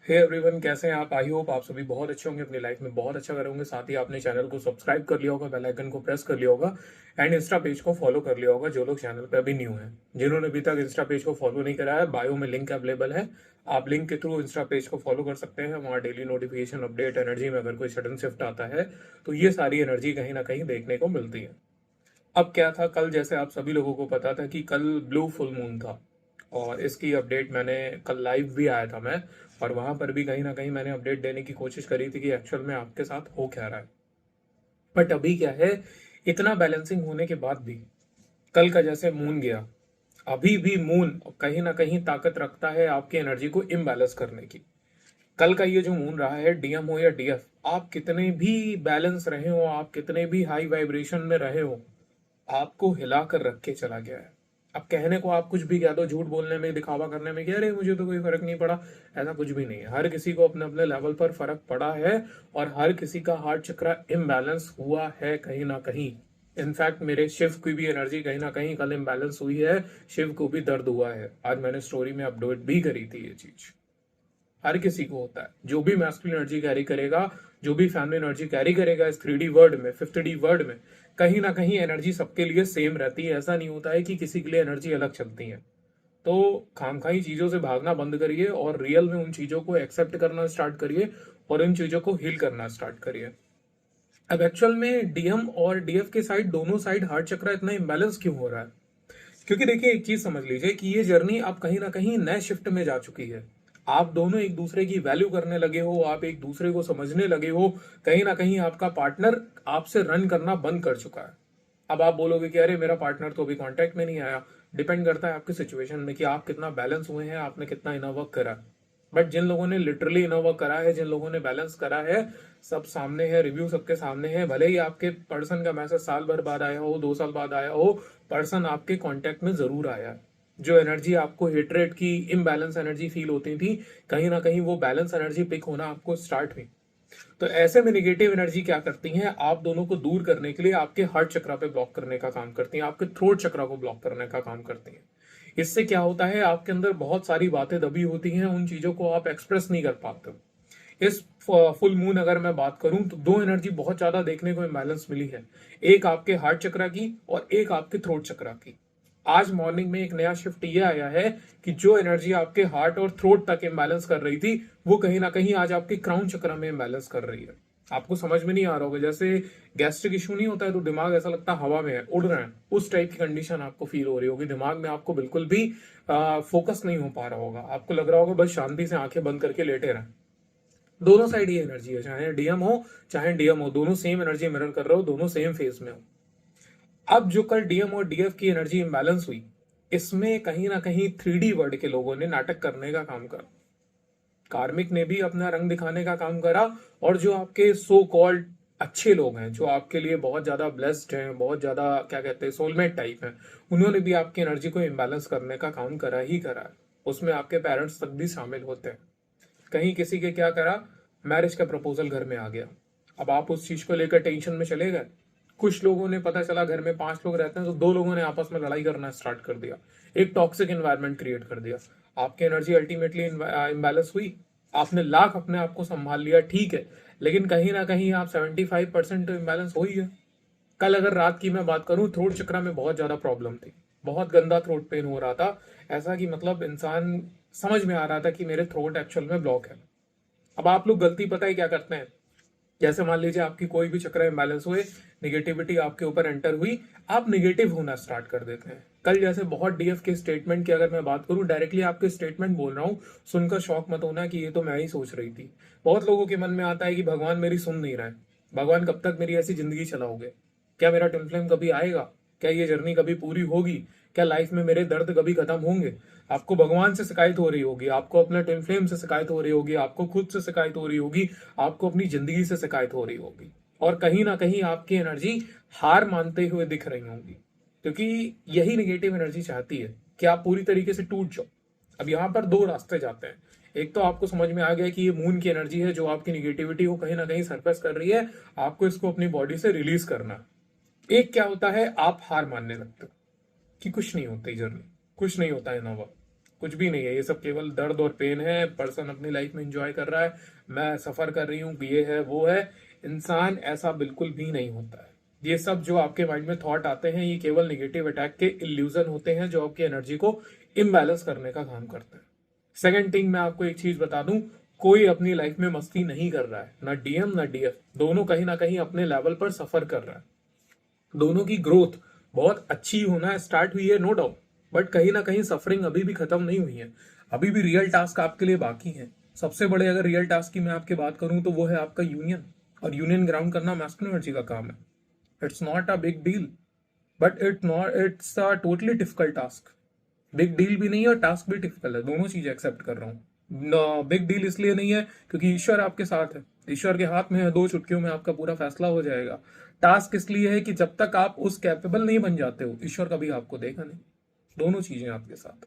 Hey everyone, कैसे हैं आप? आई होप आप सभी बहुत अच्छे होंगे, अपनी लाइफ में बहुत अच्छा करेंगे। साथ ही आपने चैनल को सब्सक्राइब कर लिया होगा, बेल आइकन को प्रेस कर लिया होगा एंड इंस्टा पेज को फॉलो कर लिया होगा। जो लोग चैनल पे अभी न्यू हैं, जिन्होंने अभी तक इंस्टा पेज को फॉलो नहीं करा है, बायो में लिंक अवेलेबल है। आप लिंक के थ्रू इंस्टा पेज को फॉलो कर सकते हैं। वहाँ डेली नोटिफिकेशन, अपडेट, एनर्जी में अगर कोई सडन शिफ्ट आता है तो ये सारी एनर्जी कहीं ना कहीं देखने को मिलती है। अब क्या था, कल जैसे आप सभी लोगों को पता था कि कल ब्लू फुल मून था और इसकी अपडेट मैंने कल लाइव भी आया था मैं, और वहां पर भी कहीं ना कहीं मैंने अपडेट देने की कोशिश करी थी कि एक्चुअल में आपके साथ हो क्या रहा है। बट अभी क्या है, इतना बैलेंसिंग होने के बाद भी कल का जैसे मून गया, अभी भी मून कहीं ना कहीं ताकत रखता है आपकी एनर्जी को इम्बैलेंस करने की। कल का ये जो मून रहा है, डीएम हो या डीएफ, आप कितने भी बैलेंस रहे हो, आप कितने भी हाई वाइब्रेशन में रहे हो, आपको हिला कर रख के चला गया है। अब कहने को आप कुछ भी कह दो, झूठ बोलने में, दिखावा करने में कि अरे मुझे तो कोई फर्क नहीं पड़ा, ऐसा कुछ भी नहीं है। हर किसी को अपने अपने लेवल पर फर्क पड़ा है और हर किसी का हार्ट चक्र इम्बैलेंस हुआ है कहीं ना कहीं। इनफैक्ट मेरे शिव की भी एनर्जी कहीं ना कहीं कल इम्बैलेंस हुई है, शिव को भी दर्द हुआ है। आज मैंने स्टोरी में अपडेट भी करी थी ये चीज। हर किसी को होता है, जो भी मैस्कुलिन एनर्जी कैरी करेगा, जो भी फैमिली एनर्जी कैरी करेगा इस 3D वर्ल्ड में, 5th D वर्ल्ड में, कहीं ना कहीं एनर्जी सबके लिए सेम रहती है। ऐसा नहीं होता है कि किसी के लिए एनर्जी अलग चलती है। तो खामखाई चीजों से भागना बंद करिए और रियल में उन चीजों को एक्सेप्ट करना स्टार्ट करिए और इन चीजों को हील करना स्टार्ट करिए। अब एक्चुअल में डीएम और डीएफ के साइड, दोनों साइड हार्ट चक्र इतना इम्बैलेंस क्यों हो रहा है? क्योंकि देखिए, एक चीज समझ लीजिए कि ये जर्नी अब कहीं ना कहीं नए शिफ्ट में जा चुकी है। आप दोनों एक दूसरे की वैल्यू करने लगे हो, आप एक दूसरे को समझने लगे हो। कहीं ना कहीं आपका पार्टनर आपसे रन करना बंद कर चुका है। अब आप बोलोगे कि अरे मेरा पार्टनर तो अभी कांटेक्ट में नहीं आया। डिपेंड करता है आपकी सिचुएशन में कि आप कितना बैलेंस हुए हैं, आपने कितना इनर वर्क करा। बट जिन लोगों ने लिटरली इनर वर्क करा है, जिन लोगों ने बैलेंस करा है, सब सामने है, रिव्यू सबके सामने है। भले ही आपके पर्सन का मैसेज साल भर बाद आया हो, 2 साल बाद आया हो, पर्सन आपके कांटेक्ट में जरूर आया। जो एनर्जी आपको हेट्रेट की, इम्बैलेंस एनर्जी फील होती थी, कहीं ना कहीं वो बैलेंस एनर्जी पिक होना आपको स्टार्ट हुई। तो ऐसे में निगेटिव एनर्जी क्या करती है, आप दोनों को दूर करने के लिए आपके हार्ट चक्रा पे ब्लॉक करने का काम करती है, आपके थ्रोट चक्रा को ब्लॉक करने का काम करती है। इससे क्या होता है, आपके अंदर बहुत सारी बातें दबी होती हैं, उन चीजों को आप एक्सप्रेस नहीं कर पाते। इस फुल मून अगर मैं बात करूं तो दो एनर्जी बहुत ज्यादा देखने को इम्बैलेंस मिली है। एक आपके हार्ट चक्रा की और एक आपके थ्रोट चक्रा की। आज मॉर्निंग में एक नया शिफ्ट ये आया है कि जो एनर्जी आपके हार्ट और थ्रोट तक इम्बैलेंस कर रही थी, वो कहीं ना कहीं आज आपके क्राउन चक्र में इम्बैलेंस कर रही है। आपको समझ में नहीं आ रहा होगा, जैसे गैस्ट्रिक इशू नहीं होता है तो दिमाग ऐसा लगता है हवा में है, उड़ रहे हैं, उस टाइप की कंडीशन आपको फील हो रही होगी। दिमाग में आपको बिल्कुल भी फोकस नहीं हो पा रहा होगा, आपको लग रहा होगा बस शांति से आंखें बंद करके लेटे रहें। दोनों साइड ये एनर्जी है, चाहे डीएम हो चाहे डीएम हो, दोनों सेम एनर्जी मिरर कर रहे हो, दोनों सेम फेज में हो। अब जो कल डीएम और डीएफ की एनर्जी इंबैलेंस हुई, इसमें कहीं ना कहीं 3D वर्ल्ड के लोगों ने नाटक करने का काम करा। कार्मिक ने भी अपना रंग दिखाने का काम करा, और जो आपके सो कॉल्ड अच्छे लोग हैं, जो आपके लिए बहुत ज्यादा ब्लेस्ड हैं, बहुत ज्यादा क्या कहते हैं सोलमेट टाइप हैं, उन्होंने भी आपकी एनर्जी को इम्बैलेंस करने का काम करा ही करा है। उसमें आपके पेरेंट्स तक भी शामिल होते हैं। कहीं किसी के क्या करा, मैरिज का प्रपोजल घर में आ गया। अब आप उस चीज को लेकर टेंशन में चले गए। कुछ लोगों ने, पता चला घर में 5 लोग रहते हैं तो 2 लोगों ने आपस में लड़ाई करना स्टार्ट कर दिया, एक टॉक्सिक एनवायरनमेंट क्रिएट कर दिया। आपकी एनर्जी अल्टीमेटली इम्बैलेंस हुई। आपने लाख अपने आप को संभाल लिया, ठीक है, लेकिन कहीं ना कहीं आप 75% तो इम्बैलेंस हो ही है। कल अगर रात की मैं बात करूं, थ्रोट चक्रा में बहुत ज्यादा प्रॉब्लम थी, बहुत गंदा थ्रोट पेन हो रहा था। ऐसा कि मतलब इंसान समझ में आ रहा था कि मेरे थ्रोट एक्चुअल में ब्लॉक है। अब आप लोग गलती पता है क्या करते हैं, जैसे मान लीजिए आपकी कोई भी चक्र इम्बैलेंस हुए, निगेटिविटी आपके ऊपर एंटर हुई, आप निगेटिव होना स्टार्ट कर देते हैं। कल जैसे बहुत डीएफ के स्टेटमेंट की अगर मैं बात करूं, डायरेक्टली आपके स्टेटमेंट बोल रहा हूं, सुनकर शॉक मत होना कि ये तो मैं ही सोच रही थी। बहुत लोगों के मन में आता है कि भगवान मेरी सुन नहीं रहा है, भगवान कब तक मेरी ऐसी जिंदगी चलाओगे, क्या मेरा ट्विन फ्लेम कभी आएगा, क्या ये जर्नी कभी पूरी होगी, क्या लाइफ में मेरे दर्द कभी खत्म होंगे। आपको भगवान से शिकायत हो रही होगी, आपको अपने ट्विन फ्लेम से शिकायत हो रही होगी, आपको खुद से शिकायत हो रही होगी, आपको अपनी जिंदगी से शिकायत हो रही होगी, और कहीं ना कहीं आपकी एनर्जी हार मानते हुए दिख रही होंगी। क्योंकि यही नेगेटिव एनर्जी चाहती है कि आप पूरी तरीके से टूट जाओ। अब यहाँ पर दो रास्ते जाते हैं। एक तो आपको समझ में आ गया कि ये मून की एनर्जी है जो आपकी निगेटिविटी को कहीं ना कहीं सरफेस कर रही है, आपको इसको अपनी बॉडी से रिलीज करना है। एक क्या होता है, आप हार मानने लगते हो कि कुछ नहीं होता जर्नी, कुछ नहीं होता है नवा। कुछ भी नहीं है, ये सब केवल दर्द और पेन है। पर्सन अपनी लाइफ में एंजॉय कर रहा है, मैं सफर कर रही हूँ, ये है वो है। इंसान ऐसा बिल्कुल भी नहीं होता है। ये सब जो आपके माइंड में थॉट आते हैं, ये केवल नेगेटिव अटैक के इल्यूजन होते हैं जो आपकी एनर्जी को इम्बैलेंस करने का काम करते हैं। सेकंड थिंग, मैं आपको एक चीज बता दूं, कोई अपनी लाइफ में मस्ती नहीं कर रहा है, ना डीएम ना डीएफ, दोनों कहीं ना कहीं अपने लेवल पर सफर कर रहा है। दोनों की ग्रोथ बहुत अच्छी होना स्टार्ट हुई है, नो डाउट, बट कहीं ना कहीं सफरिंग अभी भी खत्म नहीं हुई है। अभी भी रियल टास्क आपके लिए बाकी है। सबसे बड़े अगर रियल टास्क की मैं आपकी बात करूं तो वो है आपका यूनियन, और यूनियन ग्राउंड करना मैस्कुलिन एनर्जी का काम है। It's not a big deal, but it's a totally difficult task. Big deal भी नहीं है और टास्क भी डिफिकल्ट है, दोनों चीजें एक्सेप्ट कर रहा हूँ। बिग डील इसलिए नहीं है क्योंकि ईश्वर आपके साथ है, ईश्वर के हाथ में है, 2 चुटकियों में आपका पूरा फैसला हो जाएगा। टास्क इसलिए है कि जब तक आप उस कैपेबल नहीं बन जाते हो, ईश्वर कभी आपको देगा नहीं। दोनों चीजें आपके साथ।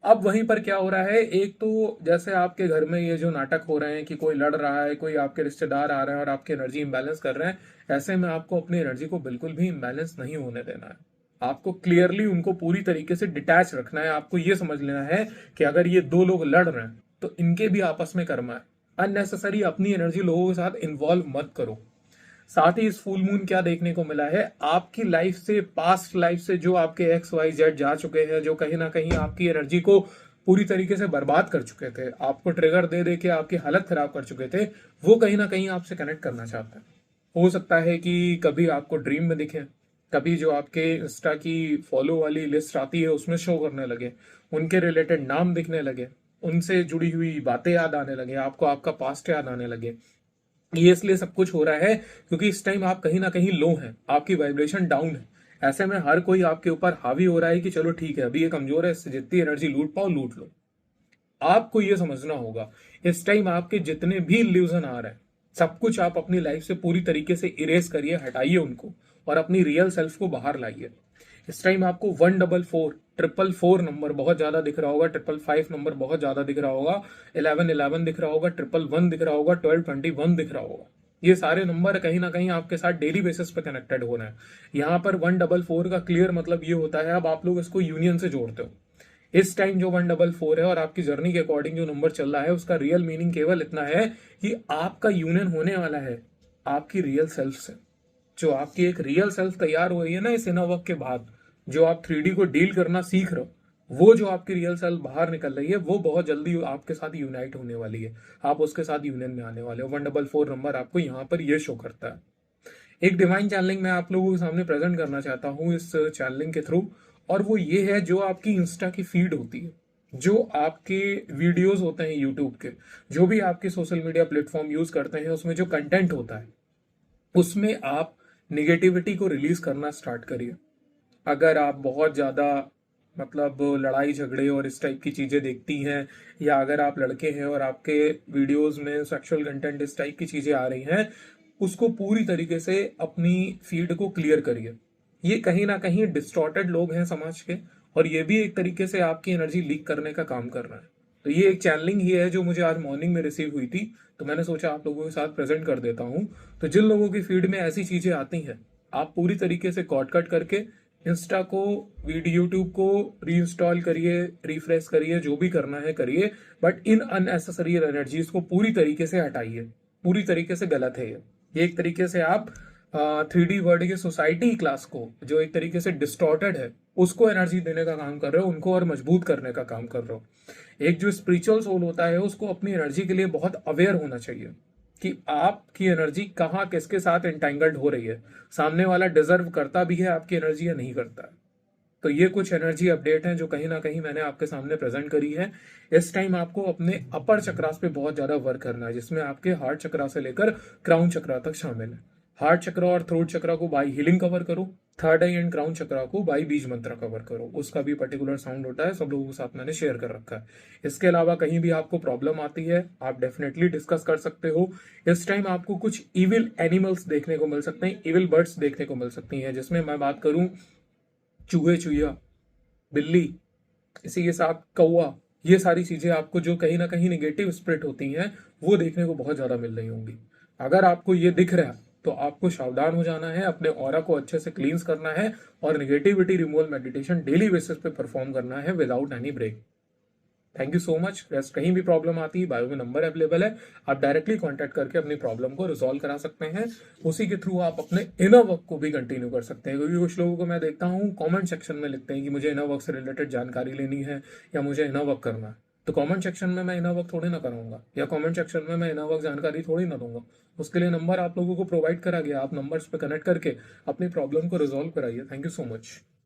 अब वहीं पर क्या हो रहा है, एक तो जैसे आपके घर में ये जो नाटक हो रहे हैं कि कोई लड़ रहा है, कोई आपके रिश्तेदार आ रहे हैं और आपकी एनर्जी इंबैलेंस कर रहे हैं, ऐसे में आपको अपनी एनर्जी को बिल्कुल भी इंबैलेंस नहीं होने देना है। आपको क्लियरली उनको पूरी तरीके से डिटैच रखना है। आपको ये समझ लेना है कि अगर ये 2 लोग लड़ रहे हैं तो इनके भी आपस में कर्मा है। अननेसेसरी अपनी एनर्जी लोगों के साथ इन्वॉल्व मत करो। साथ ही इस फुल मून क्या देखने को मिला है, आपकी लाइफ से, पास्ट लाइफ से जो आपके XYZ जा चुके हैं, जो कहीं ना कहीं आपकी एनर्जी को पूरी तरीके से बर्बाद कर चुके थे, आपको ट्रिगर दे दे के आपकी हालत खराब कर चुके थे, वो कहीं ना कहीं आपसे कनेक्ट करना चाहते हैं। हो सकता है कि कभी आपको ड्रीम में दिखे, कभी जो आपके इंस्टा की फॉलो वाली लिस्ट आती है उसमें शो करने लगे, उनके रिलेटेड नाम दिखने लगे, उनसे जुड़ी हुई बातें याद आने लगे, आपको आपका पास्ट याद आने लगे। ये इसलिए सब कुछ हो रहा है क्योंकि इस टाइम आप कहीं ना कहीं लो हैं, आपकी वाइब्रेशन डाउन है। ऐसे में हर कोई आपके ऊपर हावी हो रहा है कि चलो ठीक है, अभी ये कमजोर है, इससे जितनी एनर्जी लूट पाओ लूट लो। आपको ये समझना होगा, इस टाइम आपके जितने भी इल्यूजन आ रहे हैं, सब कुछ आप अपनी लाइफ से पूरी तरीके से इरेज करिए, हटाइए उनको, और अपनी रियल सेल्फ को बाहर लाइए। इस टाइम आपको 144 444 नंबर बहुत ज्यादा दिख रहा होगा, 555 नंबर बहुत ज्यादा दिख रहा होगा, 1111 दिख रहा होगा, 111 दिख रहा होगा, 1221 दिख रहा होगा। ये सारे नंबर कहीं ना कहीं आपके साथ डेली बेसिस पे कनेक्टेड हो रहे हैं। यहाँ पर 144 का क्लियर मतलब ये होता है, अब आप लोग इसको यूनियन से जोड़ते हो। इस टाइम जो 144 है और आपकी जर्नी के अकॉर्डिंग जो नंबर चल रहा है, उसका रियल मीनिंग केवल इतना है कि आपका यूनियन होने वाला है आपकी रियल सेल्फ से। जो आपकी एक रियल सेल्फ तैयार हो रही है ना इस इनर वर्क के बाद, जो आप 3D को डील करना सीख रहे हो, वो जो आपकी रियल सेल्फ बाहर निकल रही है, वो बहुत जल्दी आपके साथ यूनाइट होने वाली है। आप उसके साथ यूनियन में आने वाले हो। 144 नंबर आपको यहाँ पर ये शो करता है। एक डिवाइन चैनलिंग मैं आप लोगों के सामने प्रेजेंट करना चाहता हूँ इस चैनलिंग के थ्रू, और वो ये है, जो आपकी इंस्टा की फीड होती है, जो आपके वीडियोस होते हैं यूट्यूब के, जो भी आपके सोशल मीडिया प्लेटफॉर्म यूज करते हैं, उसमें जो कंटेंट होता है, उसमें आप निगेटिविटी को रिलीज करना स्टार्ट करिए। अगर आप बहुत ज्यादा मतलब लड़ाई झगड़े और इस टाइप की चीजें देखती हैं, या अगर आप लड़के हैं और आपके वीडियोस में सेक्सुअल कंटेंट इस टाइप की चीजें आ रही हैं, उसको पूरी तरीके से अपनी फीड को क्लियर करिए। ये कहीं ना कहीं डिस्टॉर्टेड लोग हैं समाज के, और ये भी एक तरीके से आपकी एनर्जी लीक करने का काम कर रहा है। तो ये एक चैनलिंग ही है जो मुझे आज मॉर्निंग में रिसीव हुई थी, तो मैंने सोचा आप लोगों के साथ प्रेजेंट कर देता हूँ। तो जिन लोगों की फीड में ऐसी चीजें आती हैं, आप पूरी तरीके से कॉट कट करके इंस्टा को, वीडियो, यूट्यूब को रीइंस्टॉल करिए, रिफ्रेश करिए, जो भी करना है करिए, बट इन अननेसेसरी एनर्जीज को पूरी तरीके से हटाइए। पूरी तरीके से गलत है ये एक तरीके से आप 3D वर्ल्ड की सोसाइटी क्लास को, जो एक तरीके से डिस्टॉर्टेड है, उसको एनर्जी देने का काम कर रहे हो, उनको और मजबूत करने का काम कर रहे हो। एक जो स्पिरिचुअल सोल होता है, उसको अपनी एनर्जी के लिए बहुत अवेयर होना चाहिए कि आपकी एनर्जी कहाँ किसके साथ एंटेंगल्ड हो रही है, सामने वाला डिजर्व करता भी है आपकी एनर्जी या नहीं करता है। तो ये कुछ एनर्जी अपडेट हैं जो कहीं ना कहीं मैंने आपके सामने प्रेजेंट करी है। इस टाइम आपको अपने अपर चक्रास पे बहुत ज्यादा वर्क करना है, जिसमें आपके हार्ट चक्रा से लेकर क्राउन चक्रा तक शामिल है। हार्ट चक्रा और थ्रोट चक्रा को बाय हीलिंग कवर करो, थर्ड आई एंड क्राउन चक्रा को बाय बीज मंत्र कवर करो। उसका भी पर्टिकुलर साउंड होता है, सब लोगों के साथ मैंने शेयर कर रखा है। इसके अलावा कहीं भी आपको प्रॉब्लम आती है, आप डेफिनेटली डिस्कस कर सकते हो। इस टाइम आपको कुछ इविल एनिमल्स देखने को मिल सकते हैं, इविल बर्ड्स देखने को मिल सकती हैं, जिसमें मैं बात करूं चूहे, चुहिया, बिल्ली, इसी के साथ कौवा, ये सारी चीजें आपको जो कहीं ना कहीं निगेटिव स्प्रिट होती हैं, वो देखने को बहुत ज्यादा मिल रही होंगी। अगर आपको ये दिख रहा है तो आपको सावधान हो जाना है, अपने ऑरा को अच्छे से क्लींस करना है, और negativity removal meditation daily basis पे परफॉर्म करना है without any break. Thank you so much. Rest कहीं भी प्रॉब्लम आती है, बायो में नंबर अवेलेबल है, आप डायरेक्टली कांटेक्ट करके अपनी प्रॉब्लम को रिजॉल्व करा सकते हैं। उसी के थ्रू आप अपने इनर वर्क को भी कंटिन्यू कर सकते हैं, क्योंकि कुछ लोगों को मैं देखता हूँ कमेंट सेक्शन में लिखते हैं कि मुझे इनर वर्क से रिलेटेड जानकारी लेनी है या मुझे इनर वर्क करना है। तो कमेंट सेक्शन में मैं इनर वर्क थोड़ी ना कराऊंगा, या कमेंट सेक्शन में मैं इनर वर्क जानकारी थोड़ी ना दूंगा। उसके लिए नंबर आप लोगों को प्रोवाइड करा गया, आप नंबर्स पे कनेक्ट करके अपनी प्रॉब्लम को रिजॉल्व कराइए। Thank you so much.